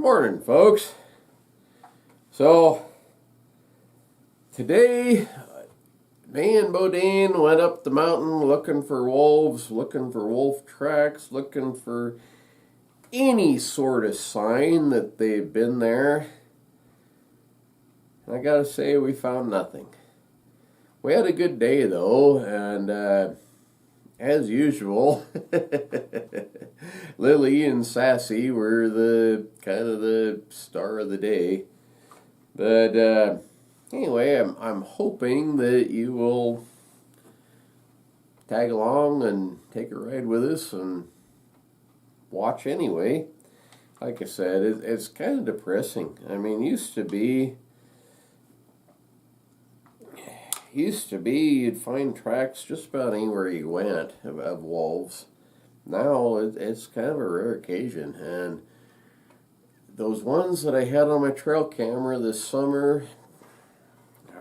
Morning, folks. So, today, me and Bodine went up the mountain looking for wolves, looking for wolf tracks, looking for any sort of sign that they've been there. I gotta say, we found nothing. We had a good day, though, and as usual, Lily and Sassy were the kind of the star of the day. But anyway, I'm hoping that you will tag along and take a ride with us and watch anyway. Like I said, it's kind of depressing. I mean, used to be you'd find tracks just about anywhere you went of wolves. Now it's kind of a rare occasion, and those ones that I had on my trail camera this summer,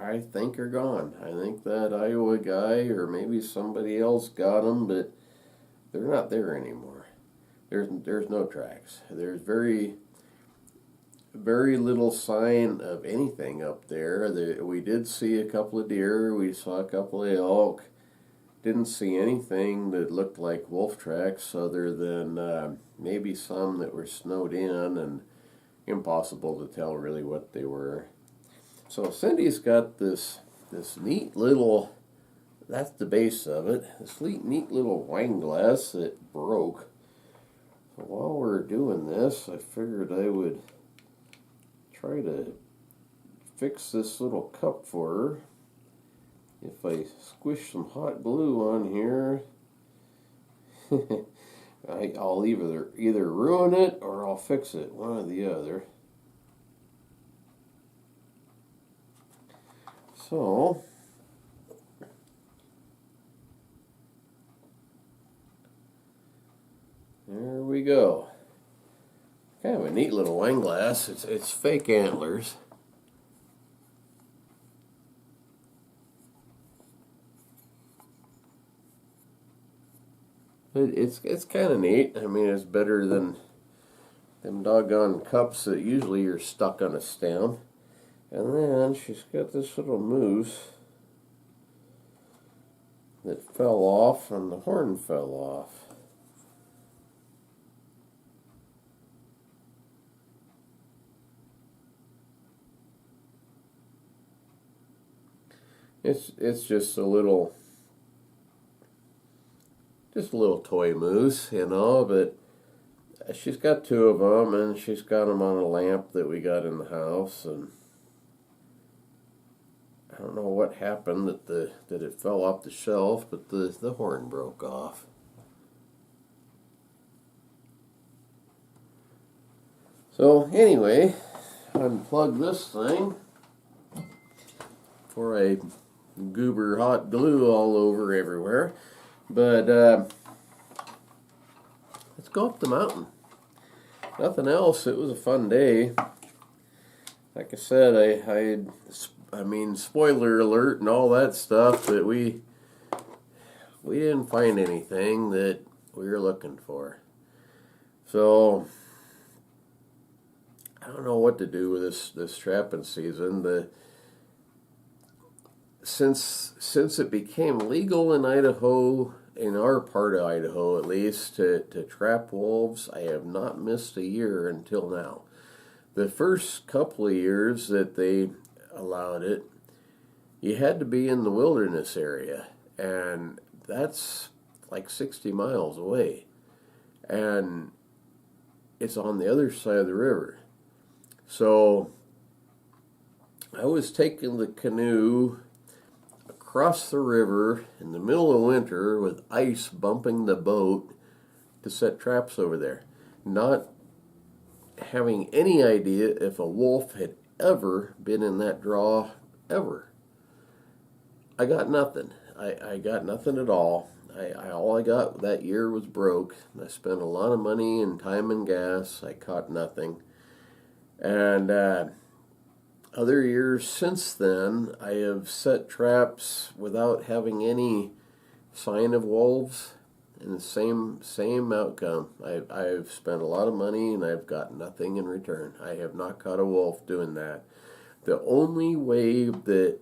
I think are gone. I think that Iowa guy or maybe somebody else got them, but they're not there anymore. There's no tracks. There's very little sign of anything up there. We did see a couple of deer. We saw a couple of elk. Didn't see anything that looked like wolf tracks other than maybe some that were snowed in and impossible to tell really what they were. So Cindy's got this neat little, that's the base of it, this neat little wine glass that broke. So while we're doing this, I figured I would try to fix this little cup for her. If I squish some hot glue on here, I'll either ruin it or I'll fix it, one or the other. So, there we go. Kind of a neat little wine glass. It's fake antlers. It's kind of neat. I mean, it's better than them doggone cups that usually are stuck on a stem. And then she's got this little moose that fell off, and the horn fell off. It's just a little toy moose, you know, but she's got two of them, and she's got them on a lamp that we got in the house, and I don't know what happened that it fell off the shelf, but the horn broke off. So anyway, unplug this thing before I goober hot glue all over everywhere. But let's go up the mountain. Nothing else. It was a fun day. Like I said, I mean, spoiler alert and all that stuff, but we didn't find anything that we were looking for. So I don't know what to do with this trapping season. Since it became legal in Idaho, in our part of Idaho at least, to trap wolves, I have not missed a year until now. The first couple of years that they allowed it, you had to be in the wilderness area, and that's like 60 miles away, and it's on the other side of the river. So I was taking the canoe across the river in the middle of winter with ice bumping the boat to set traps over there, not having any idea if a wolf had ever been in that draw ever. I got nothing. I got nothing at all. All I got that year was broke. I spent a lot of money and time and gas. I caught nothing. And other years since then, I have set traps without having any sign of wolves, and the same outcome. I've spent a lot of money and I've got nothing in return. I have not caught a wolf doing that. The only way that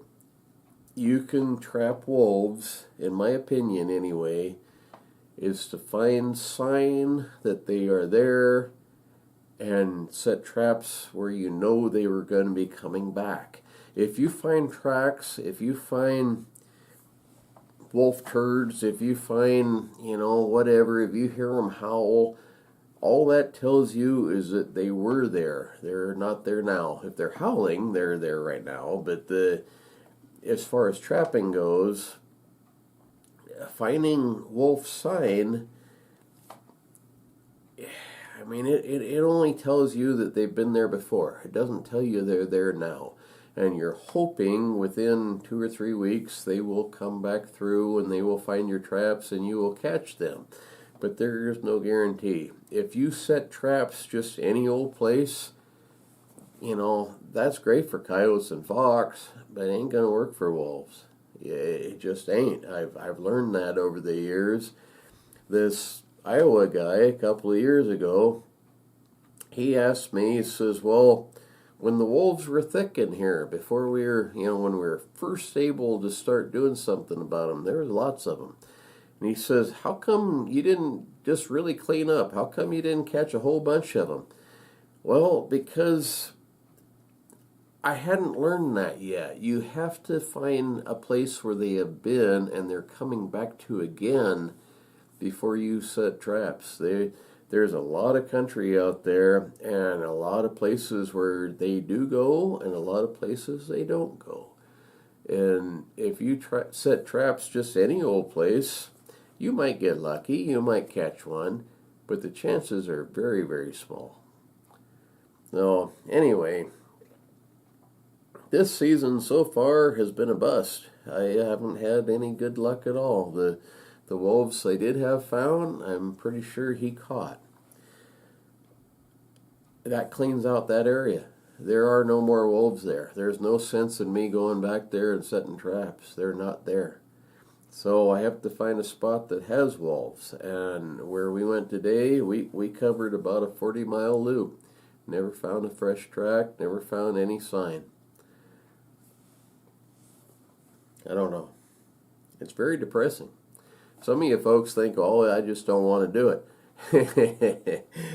you can trap wolves, in my opinion anyway, is to find sign that they are there and set traps where you know they were going to be coming back. If you find tracks, if you find wolf turds, if you find, whatever, if you hear them howl, all that tells you is that they were there. They're not there now. If they're howling, they're there right now. But as far as trapping goes, finding wolf sign, I mean, it only tells you that they've been there before. It doesn't tell you they're there now. And you're hoping within 2 or 3 weeks they will come back through and they will find your traps and you will catch them. But there is no guarantee. If you set traps just any old place, that's great for coyotes and fox, but it ain't going to work for wolves. It just ain't. I've learned that over the years. This Iowa guy a couple of years ago, he asked me, he says, well, when the wolves were thick in here, before we were, when we were first able to start doing something about them, there was lots of them. And he says, how come you didn't just really clean up? How come you didn't catch a whole bunch of them? Well, because I hadn't learned that yet. You have to find a place where they have been and they're coming back to again before you set traps. There's a lot of country out there and a lot of places where they do go and a lot of places they don't go. And if you set traps just any old place, you might get lucky, you might catch one, but the chances are very, very small. So anyway, this season so far has been a bust. I haven't had any good luck at all. The wolves they did have found, I'm pretty sure he caught. That cleans out that area. There are no more wolves there. There's no sense in me going back there and setting traps. They're not there. So I have to find a spot that has wolves. And where we went today, we covered about a 40-mile loop. Never found a fresh track, never found any sign. I don't know. It's very depressing. Some of you folks think, oh, I just don't want to do it.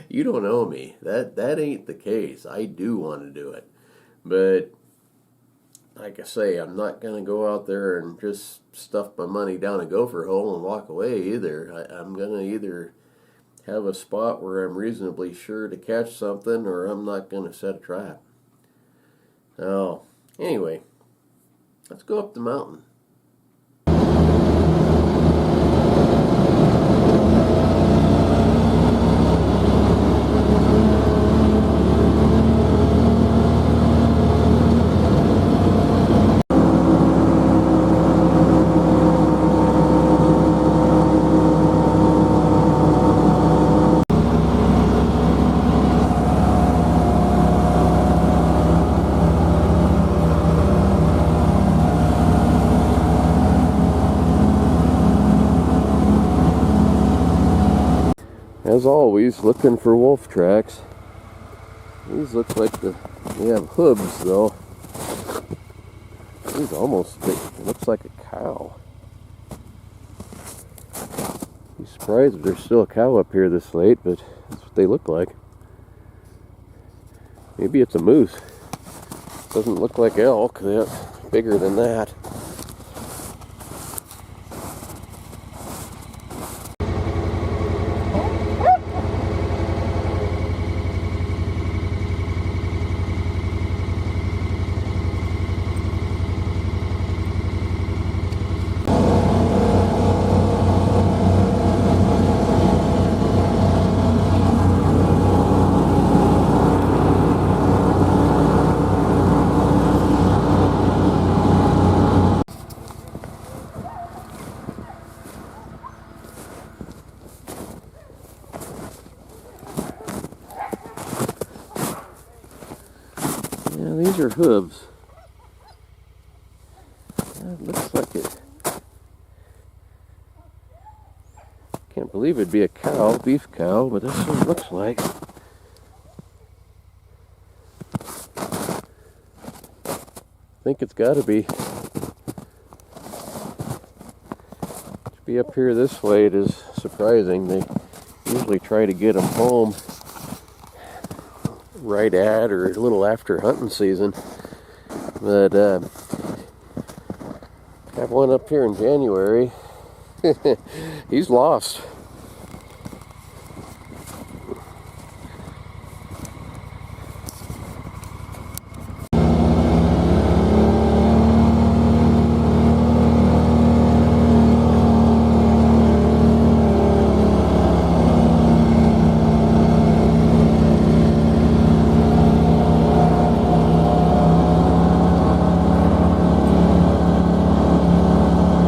You don't know me. That ain't the case. I do want to do it. But like I say, I'm not going to go out there and just stuff my money down a gopher hole and walk away either. I'm going to either have a spot where I'm reasonably sure to catch something or I'm not going to set a trap. Oh, anyway, let's go up the mountain. As always, looking for wolf tracks. These look like they have hooves though. These almost, it looks like a cow. Be surprised if there's still a cow up here this late, but that's what they look like. Maybe it's a moose. Doesn't look like elk, they're bigger than that. Yeah, these are hooves. It looks like it. Can't believe it'd be a cow, beef cow, but that's what it looks like. I think it's got to be. To be up here this way, it is surprising. They usually try to get them home right at or a little after hunting season. But have one up here in January. He's lost.